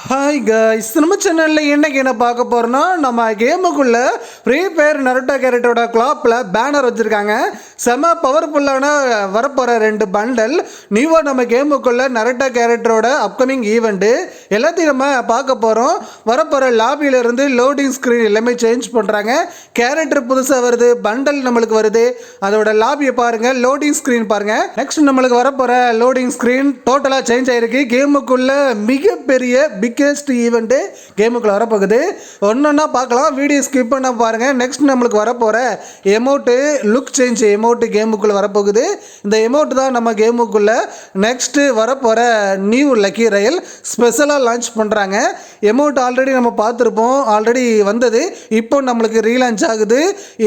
Hi guys, நம்ம சேனலில் என்னைக்கு என்ன பார்க்க போகிறோன்னா, நம்ம கேமுக்குள்ளே ஃப்ரீ ஃபயர் நருட்டோ கேரக்டரோட கிளாப்பில் பேனர் வச்சுருக்காங்க. செம பவர்ஃபுல்லான வரப்போகிற 2 பண்டல் நியூவாக நம்ம கேமுக்குள்ளே நருட்டோ கேரக்டரோட அப்கமிங் ஈவெண்ட்டு எல்லாத்தையும் நம்ம பார்க்க போகிறோம். வரப்போகிற லாபியிலேருந்து லோடிங் ஸ்க்ரீன் எல்லாமே சேஞ்ச் பண்ணுறாங்க. கேரக்டர் புதுசாக வருது, பண்டல் நம்மளுக்கு வருது. அதோட லாபியை பாருங்கள், லோடிங் ஸ்க்ரீன் பாருங்கள். நெக்ஸ்ட் நம்மளுக்கு வரப்போகிற லோடிங் ஸ்க்ரீன் டோட்டலாக சேஞ்ச் ஆகிருக்கு. கேமுக்குள்ளே மிகப்பெரிய பிக்கெஸ்ட் ஈவெண்ட்டு கேமுக்குள்ள வரப்போகுது. ஒன்றா பார்க்கலாம், வீடியோ ஸ்கிப் பண்ண பாருங்கள். நெக்ஸ்ட் நம்மளுக்கு வரப்போகிற எமௌண்ட்டு லுக் சேஞ்ச் எமௌண்ட்டு கேமுக்குள்ளே வரப்போகுது. இந்த எமௌண்ட் தான் நம்ம கேமுக்குள்ளே நெக்ஸ்ட்டு வரப்போகிற நியூ லக்கி ரயில் ஸ்பெஷலாக லான்ச் பண்ணுறாங்க. எமௌண்ட் ஆல்ரெடி நம்ம பார்த்துருப்போம், ஆல்ரெடி வந்தது, இப்போ நம்மளுக்கு ரீலான்ச் ஆகுது.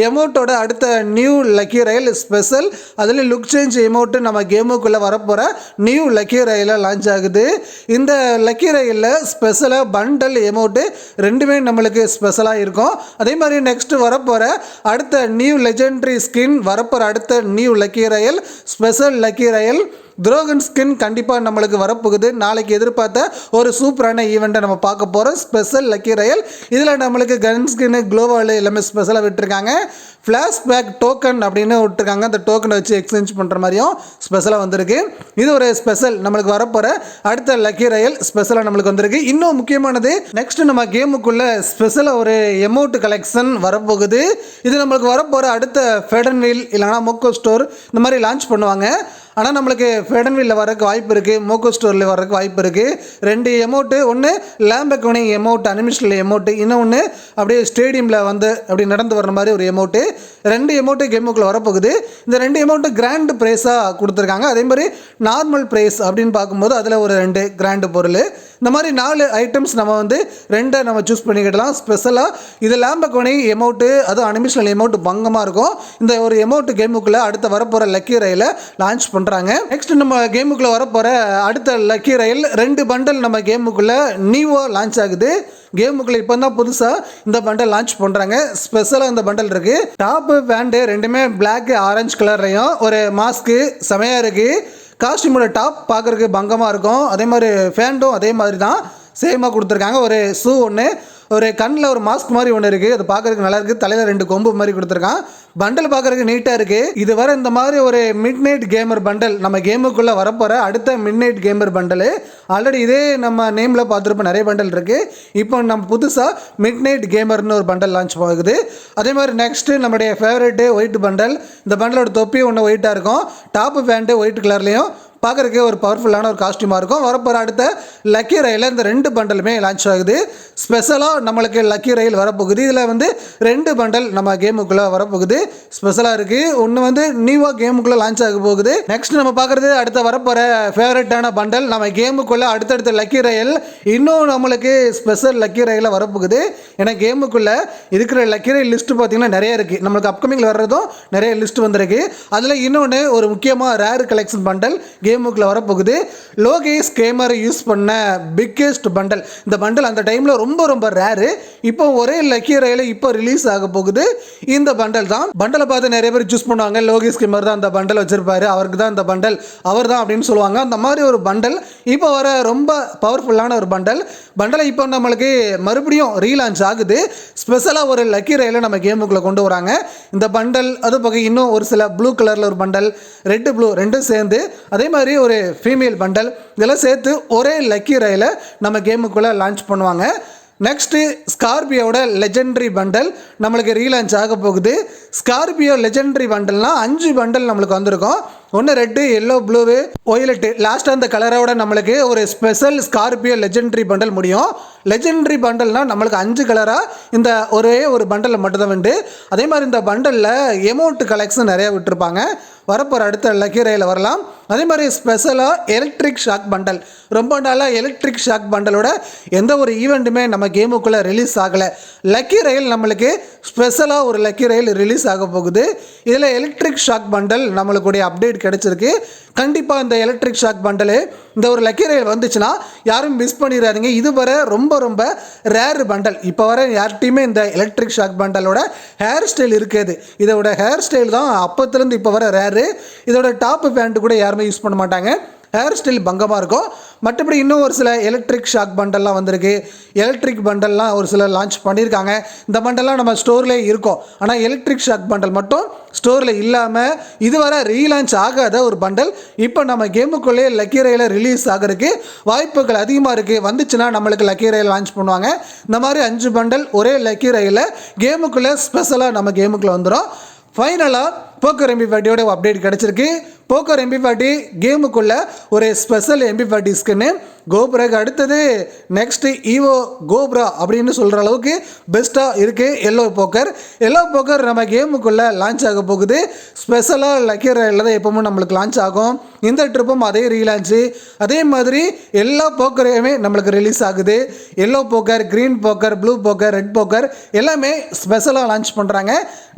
எமௌண்ட்டோட அடுத்த நியூ லக்கி ரயில் ஸ்பெஷல், அதில் லுக் சேஞ்ச் எமௌண்ட்டு நம்ம கேமுக்குள்ளே வரப்போகிற நியூ லக்கி ரயிலாக லான்ச் ஆகுது. இந்த லக்கி ரயிலில் ஸ்பெஷலாக பண்டல் எமௌண்ட்டு ரெண்டுமே நம்மளுக்கு ஸ்பெஷலாக இருக்கும். அதே மாதிரி நெக்ஸ்ட் வரப்போகிற அடுத்த நியூ லெஜெண்டரி ஸ்கின், வரப்போகிற அடுத்த நியூ லக்கி ரயில் ஸ்பெஷல் லக்கி ரயில் துரோகன் ஸ்கின் கண்டிப்பாக நம்மளுக்கு வரப்போகுது. நாளைக்கு எதிர்பார்த்த ஒரு சூப்பரான ஈவெண்ட்டை நம்ம பார்க்க போகிறோம். ஸ்பெஷல் லக்கி ரயில் இதில் நம்மளுக்கு கன் ஸ்கின்னு க்ளோவால் எல்லாமே ஸ்பெஷலாக விட்டுருக்காங்க. ஃப்ளாஷ்பேக் டோக்கன் அப்படின்னு விட்டுருக்காங்க. அந்த டோக்கனை வச்சு எக்ஸ்சேஞ்ச் பண்ணுற மாதிரியும் ஸ்பெஷலாக வந்திருக்கு. இது ஒரு ஸ்பெஷல் நம்மளுக்கு வரப்போகிற அடுத்த லக்கி ரயில் ஸ்பெஷலாக நம்மளுக்கு வந்திருக்கு. இன்னும் முக்கியமானது, நெக்ஸ்ட் நம்ம கேமுக்குள்ளே ஸ்பெஷலாக ஒரு எமௌண்ட் கலெக்ஷன் வரப்போகுது. இது நம்மளுக்கு வரப்போகிற அடுத்த ஃபெடன் வீல் இல்லைனா மோக்கோ ஸ்டோர் இந்த மாதிரி லான்ச் பண்ணுவாங்க. ஆனால் நம்மளுக்கு ஃபெடன் வீலில் வரக்கு வாய்ப்பு இருக்குது, மோக்கோ ஸ்டோரில் வரக்கு வாய்ப்பு இருக்குது. 2 எமௌண்ட்டு, ஒன்று லேம்பெக்கோனி எமௌண்ட் அனிமேஷனில் எமௌண்ட்டு, இன்னொன்று அப்படியே ஸ்டேடியமில் வந்து அப்படி நடந்து வர்ற மாதிரி ஒரு எமௌண்ட்டு. 2 எமௌண்ட்டு கேமுக்குள்ளே வரப்போகுது. இந்த 2 எமௌண்ட்டு கிராண்டு ப்ரைஸாக கொடுத்துருக்காங்க. அதே மாதிரி நார்மல் ப்ரைஸ் அப்படின்னு பார்க்கும்போது அதில் ஒரு 2 கிராண்டு பொருள். இந்த மாதிரி 4 ஐட்டம்ஸ் நம்ம வந்து 2 நம்ம சூஸ் பண்ணிக்கிடலாம். ஸ்பெஷலாக இது லேம்பெக்கோனி எமௌண்ட்டு, அதுவும் அனிமேஷனல் எமௌண்ட்டு பங்கமாக இருக்கும். இந்த ஒரு எமௌண்ட்டு கேமுக்குள்ளே அடுத்த வரப்போகிற லக்கி ரயில லான்ச் பண்ணுறாங்க. நெக்ஸ்ட் நம்ம கேமுக்குள்ளே வரப்போகிற அடுத்த லக்கி ரயில் 2 பண்டல் நம்ம கேமுக்குள்ளே நியூவாக லான்ச் ஆகுது. கேமுக்குள்ளே இப்போ தான் புதுசாக இந்த பண்டல் லான்ச் பண்ணுறாங்க. ஸ்பெஷலாக இந்த பண்டல் இருக்குது. டாப்பு பேண்ட்டு ரெண்டுமே பிளாக் ஆரஞ்சு கலர்லையும், ஒரு மாஸ்க்கு செமையாக இருக்குது. காஸ்டியூமோட டாப் பார்க்குறதுக்கு பங்கமாக இருக்கும். அதே மாதிரி ஃபேண்டும் அதே மாதிரி தான் சேமாக கொடுத்துருக்காங்க. ஒரு ஷூ ஒன்று, ஒரு கண்ணில் ஒரு மாஸ்க் மாதிரி ஒன்று இருக்குது. அது பார்க்குறதுக்கு நல்லா இருக்குது. தலையில் 2 கொம்பு மாதிரி கொடுத்துருக்கான். பண்டல் பார்க்குறதுக்கு நீட்டாக இருக்குது. இது வர இந்த மாதிரி ஒரு மிட் நைட் கேமர் பண்டல் நம்ம கேமுக்குள்ளே வரப்போகிற அடுத்த midnight gamer bundle. Already இதே நம்ம நேமில் பார்த்துருப்போம், நிறைய பண்டல் இருக்குது. இப்போ நம்ம புதுசாக மிட் நைட் கேமர்னு ஒரு பண்டல் லான்ச் ஆகுது. அதே மாதிரி நெக்ஸ்ட்டு நம்மளுடைய ஃபேவரெட்டு ஒயிட் பண்டல். இந்த பண்டலோட தொப்பி ஒன்று ஒயிட்டாக இருக்கும், டாப்பு பேண்ட்டு ஒயிட் கலர்லேயும் பார்க்குறதுக்கே ஒரு பவர்ஃபுல்லான ஒரு காஸ்டியூமாக இருக்கும். வரப்போகிற அடுத்த லக்கி ரயிலில் இந்த 2 பண்டலுமே லான்ச் ஆகுது. ஸ்பெஷலாக நம்மளுக்கு லக்கி ரயில் வரப்போகுது. இதில் வந்து 2 பண்டல் நம்ம கேமுக்குள்ளே வரப்போகுது. ஸ்பெஷலாக இருக்குது. ஒன்று வந்து நியூவாக கேமுக்குள்ளே லான்ச் ஆக போகுது. நெக்ஸ்ட் நம்ம பார்க்குறது அடுத்த வரப்போகிற ஃபேவரட்டான பண்டல் நம்ம கேமுக்குள்ளே அடுத்தடுத்த லக்கி ரயில் இன்னும் நம்மளுக்கு ஸ்பெஷல் லக்கி ரயிலில் வரப்போகுது. ஏன்னா கேமுக்குள்ளே இருக்கிற லக்கி ரயில் லிஸ்ட்டு பார்த்திங்கன்னா நிறைய இருக்குது. நம்மளுக்கு அப்கமிங்கில் வர்றதும் நிறைய லிஸ்ட் வந்திருக்கு. அதில் இன்னொன்று ஒரு முக்கியமாக ரேர் கலெக்ஷன் பண்டல் கேமுக்குள்ள வரப்போகுது. லோகேஷ் கேமரை யூஸ் பண்ண பிக்கெஸ்ட் பண்டல். இந்த பண்டல் அந்த டைமில் ரொம்ப ரொம்ப ரேரு. இப்போ ஒரே லக்கி ரயில இப்போ ரிலீஸ் ஆக போகுது. இந்த பண்டல் தான். பண்டலை பார்த்து நிறைய பேர் சூஸ் பண்ணுவாங்க. லோகேஷ் கேமர் தான் அந்த பண்டல் வச்சிருப்பாரு, அவருக்கு தான் இந்த பண்டல், அவர் தான் அப்படின்னு சொல்லுவாங்க. அந்த மாதிரி ஒரு பண்டல் இப்போ வர ரொம்ப பவர்ஃபுல்லான ஒரு பண்டல். பண்டலை இப்போ நம்மளுக்கு மறுபடியும் ரீலான்ச் ஆகுது. ஸ்பெஷலாக ஒரு லக்கி ரயிலை நம்ம கேமுக்குள்ளே கொண்டு வராங்க. இந்த பண்டல் அது பக்கம் இன்னும் ஒரு சில ப்ளூ கலரில் ஒரு பண்டல், ரெட்டு ப்ளூ ரெண்டும் சேர்ந்து, அதே மாதிரி ஒரு ஃபீமேல் பண்டல், இதெல்லாம் சேர்த்து ஒரே லக்கி ரயில நம்ம கேமுக்குள்ளே லான்ச் பண்ணுவாங்க. நெக்ஸ்ட்டு ஸ்கார்பியோட லெஜெண்டரி பண்டல் நம்மளுக்கு ரீலான்ச் ஆக போகுது. ஸ்கார்பியோ லெஜெண்டரி பண்டல்னால் 5 பண்டல் நம்மளுக்கு வந்திருக்கும். ஒன்று ரெட்டு, எல்லோ, ப்ளூவு, ஒயிலட்டு, லாஸ்ட்டாக அந்த கலரோட நம்மளுக்கு ஒரு ஸ்பெஷல் ஸ்கார்பியோ லெஜெண்டரி பண்டல் முடியும். லெஜெண்டரி பண்டல்னால் நம்மளுக்கு 5 கலராக இந்த ஒரே ஒரு பண்டலில் மட்டும்தான் உண்டு. அதே மாதிரி இந்த பண்டலில் எமௌண்ட் கலெக்ஷன் நிறையா விட்டுருப்பாங்க. வரப்போகிற அடுத்த லக்கி ரயில வரலாம். அதே மாதிரி ஸ்பெஷலாக எலக்ட்ரிக் ஷாக் பண்டல், ரொம்ப நாளாக எலக்ட்ரிக் ஷாக் பண்டலோட எந்த ஒரு ஈவெண்ட்டுமே நம்ம கேமுக்குள்ளே ரிலீஸ் ஆகலை. லக்கி ரயில் நம்மளுக்கு ஸ்பெஷலாக ஒரு லக்கி ரயில் ரிலீஸ் ஆக போகுது. இதில் எலக்ட்ரிக் ஷாக் பண்டல் நம்மளுக்குடைய அப்டேட் கிடச்சிருக்கு. கண்டிப்பாக இந்த எலக்ட்ரிக் ஷாக் பண்டலு இந்த ஒரு லக்கி ரயில் வந்துச்சுன்னா யாரும் மிஸ் பண்ணிடாதீங்க. இது வர ரொம்ப ரொம்ப ரேர் பண்டல். இப்போ வர யார்கிட்டையுமே இந்த எலக்ட்ரிக் ஷாக் பண்டலோட ஹேர் ஸ்டைல் இருக்காது. இதோட ஹேர் ஸ்டைல் தான் அப்போத்துலேருந்து இப்போ வர ரேரு. இதோட டாப்பு பேண்ட்டு கூட யாருமே யூஸ் பண்ண மாட்டாங்க. ஹேர் ஸ்டைல் பங்கமாக இருக்கும். மற்றபடி இன்னும் ஒரு சில எலக்ட்ரிக் ஷாக் பண்டல்லாம் வந்திருக்கு. எலக்ட்ரிக் பண்டல்லாம் ஒரு சில லான்ச் பண்ணியிருக்காங்க. இந்த பண்டல்லாம் நம்ம ஸ்டோர்லேயே இருக்கும். ஆனால் எலக்ட்ரிக் ஷாக் பண்டல் மட்டும் ஸ்டோரில் இல்லாமல் இதுவரை ரீலான்ச் ஆகாத ஒரு பண்டல் இப்போ நம்ம கேமுக்குள்ளே லக்கி ரயில ரிலீஸ் ஆகிறதுக்கு வாய்ப்புகள் அதிகமாக இருக்குது. வந்துச்சுன்னா நம்மளுக்கு லக்கி ரயில் லான்ச் பண்ணுவாங்க. இந்த மாதிரி 5 பண்டல் ஒரே லக்கி ரயில கேமுக்குள்ளே ஸ்பெஷலாக நம்ம கேமுக்குள்ளே வந்துடும். ஃபைனலாக போக்கர் MP40 அப்டேட் கிடச்சிருக்கு. போக்கர் MP40 கேமுக்குள்ளே ஒரு ஸ்பெஷல் MP40 ஸ்கின்னு. கோப்ராக்கு அடுத்தது நெக்ஸ்ட்டு ஈவோ கோப்ரா அப்படின்னு சொல்கிற அளவுக்கு பெஸ்ட்டாக இருக்குது எல்லோ போக்கர் நம்ம கேமுக்குள்ளே லான்ச் ஆக போகுது. ஸ்பெஷலாக லக்கி ரயிலில் தான் எப்போவும் நம்மளுக்கு லான்ச் ஆகும். இந்த ட்ரிப்பும் அதே ரீலான்ச்சு. அதே மாதிரி எல்லா போக்கரையுமே நம்மளுக்கு ரிலீஸ் ஆகுது. Yellow poker, green poker, blue poker, red poker எல்லாமே ஸ்பெஷலாக லான்ச் பண்ணுறாங்க.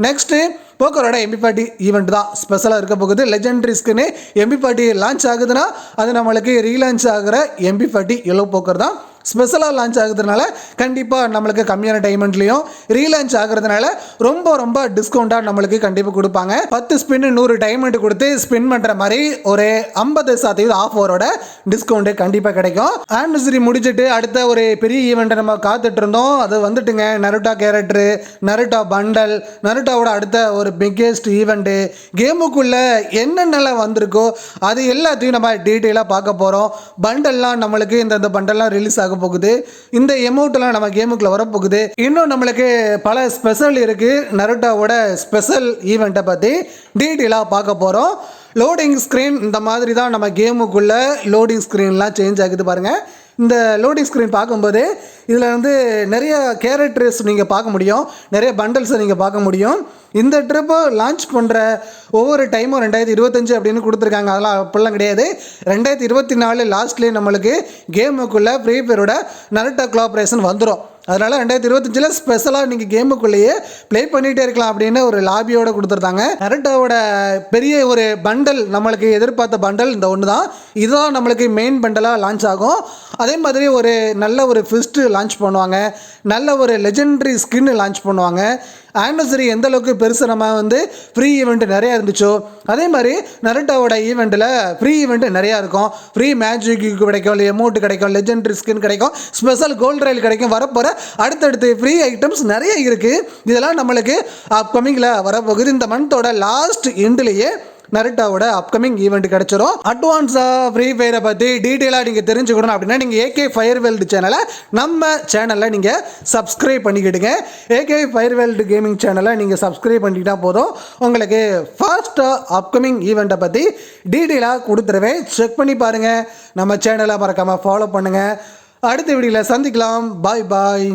நெக்ஸ்ட்டு போக்கரோட MP40 ஈவெண்ட் தான் ஸ்பெஷலாக இருக்க போகுது. லெஜெண்டரி ஸ்கின்னு MP40 லான்ச் ஆகுதுன்னா அது நம்மளுக்கு ரீலான்ச் ஆகிற MP40 எல்லோ போக்கர் தான் ஸ்பெஷலாக லான்ச் ஆகுறதுனால கண்டிப்பாக நம்மளுக்கு கம்மியான டைமண்ட்லேயும் ரீலான்ச் ஆகுறதுனால ரொம்ப டிஸ்கவுண்ட்டாக நம்மளுக்கு கண்டிப்பாக கொடுப்பாங்க. 10 ஸ்பின்னு 100 டைமண்ட் கொடுத்து ஸ்பின் பண்ணுற மாதிரி ஒரு 50% ஆஃபரோட டிஸ்கவுண்ட்டு கண்டிப்பாக கிடைக்கும். ஆனிவர்சரி முடிச்சுட்டு அடுத்த ஒரு பெரிய ஈவெண்ட்டை நம்ம காத்துட்டு இருந்தோம். அது வந்துட்டுங்க நருட்டோ கேரக்டரு, நருட்டோ பண்டல், நருட்டோவோட அடுத்த ஒரு பிக்கெஸ்ட் ஈவெண்ட்டு. கேமுக்குள்ளே என்னென்னலாம் வந்திருக்கோ அது எல்லாத்தையும் நம்ம டீட்டெயிலாக பார்க்க போகிறோம். பண்டல்லாம் நம்மளுக்கு இந்த பண்டல்லாம் ரிலீஸ் ஆகும் போகுது. இந்த எமௌண்ட்லாம் நம்ம கேமுக்குள்ள வரப்போகுது. இன்னும் நம்மளுக்கு பல ஸ்பெஷல் இருக்கு. நருட்டோவோட ஸ்பெஷல் ஈவெண்ட்டை பற்றி டீட்டெயிலாக பார்க்க போகிறோம். லோடிங் ஸ்க்ரீன் இந்த மாதிரி தான் நம்ம கேமுக்குள்ள லோடிங் ஸ்க்ரீன்லாம் சேஞ்ச் ஆகுது பாருங்கள். இந்த லோடிங் ஸ்க்ரீன் பார்க்கும்போது இதில் வந்து நிறைய கேரக்டர்ஸ் நீங்கள் பார்க்க முடியும், நிறைய பண்டல்ஸை நீங்கள் பார்க்க முடியும். இந்த ட்ரிப்பு லான்ச் பண்ணுற ஒவ்வொரு டைமும் 2025 அப்படின்னு கொடுத்துருக்காங்க. அதெல்லாம் அப்படிலாம் கிடையாது. 2024 லாஸ்ட்லேயே நம்மளுக்கு கேமுக்குள்ளே ஃப்ரீ ஃபயரோட நருட்டோ கொலாபரேஷன் வந்துடும். அதனால் 2025 ஸ்பெஷலாக நீங்கள் கேமுக்குள்ளேயே ப்ளே பண்ணிகிட்டே இருக்கலாம் அப்படின்னு ஒரு லாபியோடு கொடுத்துருந்தாங்க. நருட்டோவோட பெரிய ஒரு பண்டல் நம்மளுக்கு எதிர்பார்த்த பண்டல் இந்த ஒன்று தான். இதுதான் நம்மளுக்கு மெயின் பண்டலாக லான்ச் ஆகும். அதே மாதிரி ஒரு நல்ல ஒரு ஃபிஸ்ட்டு லான்ச் பண்ணுவாங்க, நல்ல ஒரு லெஜெண்டரி ஸ்கின்னு லான்ச் பண்ணுவாங்க. ஆனிவர்சரி எந்த அளவுக்கு பெருசு நம்ம வந்து ஃப்ரீ ஈவெண்ட் நிறையா இருந்துச்சோ அதே மாதிரி நருட்டோவோட ஈவெண்ட்டில் ஃப்ரீ ஈவெண்ட் நிறையா இருக்கும். ஃப்ரீ மேஜிக் கிடைக்கும், எமௌண்ட் கிடைக்கும், லெஜெண்டரி ஸ்கின் கிடைக்கும், ஸ்பெஷல் கோல்டு ரயில் கிடைக்கும். வரப்போகிற அடுத்தடுத்து ஃப்ரீ ஐட்டம்ஸ் நிறைய இருக்குது. இதெல்லாம் நம்மளுக்கு அப்கமிங்கில் வரப்போகுது. இந்த மந்தோட லாஸ்ட் எண்ட்லேயே நருட்டோவோட அப்கமிங் ஈவெண்ட் கிடச்சிரும். அட்வான்ஸாக ஃப்ரீ ஃபயரை பற்றி டீட்டெயிலாக நீங்கள் தெரிஞ்சுக்கணும் அப்படின்னா நீங்கள் AK ஃபயர் வேர்ல்டு சேனலை நம்ம சேனலில் நீங்கள் சப்ஸ்கிரைப் பண்ணிக்கிடுங்க. AK ஃபயர் வேர்ல்டு கேமிங் சேனலை நீங்கள் சப்ஸ்கிரைப் பண்ணிக்கிட்டா போதும். உங்களுக்கு ஃபாஸ்ட்டாக அப்கமிங் ஈவெண்ட்டை பற்றி டீட்டெயிலாக கொடுத்துருவேன். செக் பண்ணி பாருங்கள். நம்ம சேனலை மறக்காமல் ஃபாலோ பண்ணுங்கள். அடுத்த வீடியோவில் சந்திக்கலாம். பாய்.